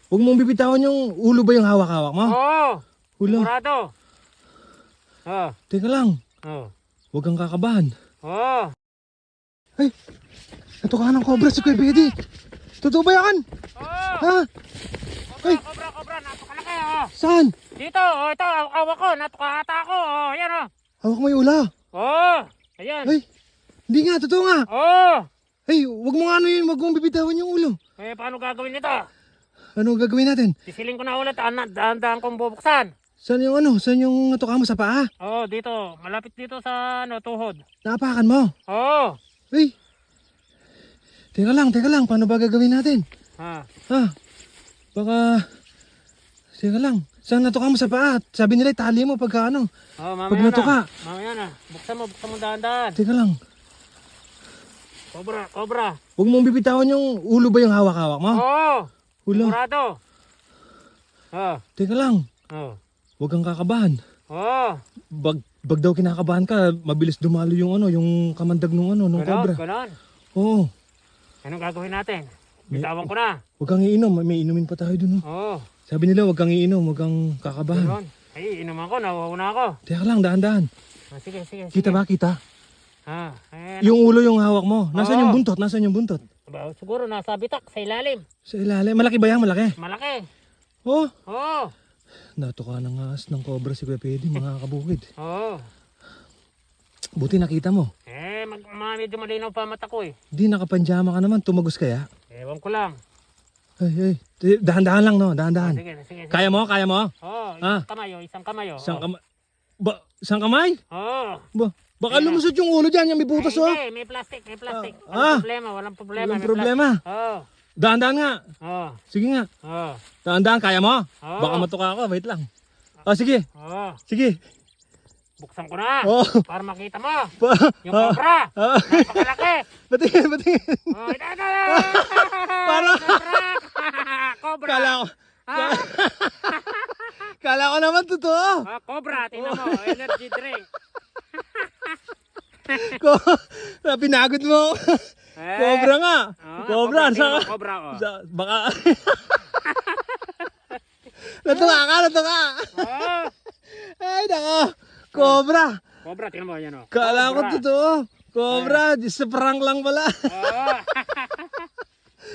Huwag mong bibitawan yung ulo ba yung hawak-hawak mo? Oo. Ulo. Sigurado. Oo. Teka lang. Oo. Huwag kang kakabahan. Oo. Ay, natukahan ng cobra si Kuya Bedi. Totoo ba yan? Oo. Ha? Ay. Cobra. Napakalaki, oh. Saan? Dito, oh, ito, awak ko. Natukahata ako, oh. Ayan, oh. Hawak mo yung ula. Oo. Ayan. Ay, hindi nga, totoo nga. Oo. Ay, huwag mo nga ano yun, huwag mong bibitawan yung ulo. Eh, paano gagawin nito? Ano gagawin natin? Sisilin ko na ulit. Dahan-dahan kong bubuksan. Saan yung ano? Saan yung natukahan mo sa paa? Oo, dito. Malapit dito sa tuhod. Naapakan mo? Oo. Ay. Teka lang. Paano ba gagawin natin? Ha. Ha? Baka... Teka lang. Saan natukahan mo sa paa? Sabi nila itali mo pagka ano. Oh, mamaya Pag natuka. na. Mamaya na. Buksan mo dahan-dahan. Teka lang. Cobra. Huwag mong bibitawan yung ulo ba yung hawak-hawak mo? Oo. Ulo. Sigurado. Oo. Teka lang. Oo. Huwag kang kakabahan. Oo. Bag daw kinakabahan ka, mabilis dumalo yung ano, yung kamandag nung ano, nung cobra. Ganon. Oo. Anong gagawin natin? Bitawan ko na. Huwag kang iinom, may inumin pa tayo dun. Oh. Oo. Sabi nila huwag kang iinom, huwag kang kakabahan. Ganon. Ay, inuman ko. Nawauna ako. Teka lang, dahan-dahan. Sige. Kita ba, kita? Ha. Yung ulo yung hawak mo. Nasaan Oo. yung buntot? Nasaan yung buntot? Siguro nasa bitak, sa ilalim. Sa ilalim. Malaki ba yan? Malaki? Malaki. Oh. Oo. Natuka ng ahas ng cobra si Kuya Pedi, mga kabukid. Oo. Buti nakita mo. Medyo malinaw pa mata ko eh. Di nakapanjama ka naman, tumagos kaya? Ewan ko lang. Ay. Dahan-dahan lang no, dahan-dahan. Sige. Kaya mo? Oo, Ah. isang kamay. Isang kamay? Isang kamay? Oo. Baka lumusot yung ulo dyan, yung may butas oh. Hindi, may plastic. Ah. Walang problema. Walang may problema. Oo. Dahan-dahan nga. Oo. Sige nga. Oo. Dahan-dahan, kaya mo? Oo. Baka matuka ako, wait lang. Sige. Oo. Sige. Buksan ko na. Oh. Para makita mo. Yung cobra. Napakalaki. Batingin. Oh, ito. Para. Cobra. Kala ko naman totoo. Cobra, tingnan mo. Energy drink. Pinagod mo. Cobra nga. Cobra. Cobra. Baka. Natuka. Ay, nako. Cobra. Cobra, tingnan mo yan. Kala ko totoo. Cobra, sa prank lang pala.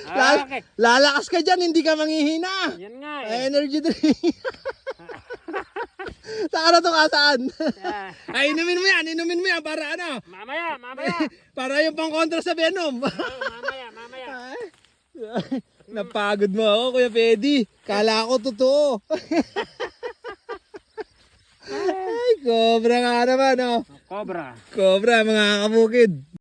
Okay. Lalakas ka dyan, hindi ka manghihina. Yan nga eh. Energy drink. Saan? Ay, inumin mo yan para ano? Mamaya. Para yung pang-kontra sa Venom. Mamaya. Napagod mo ako, Kuya Pedi. Kala ko totoo. Ay, cobra nga naman, oh. Cobra. Cobra, mga kabukid.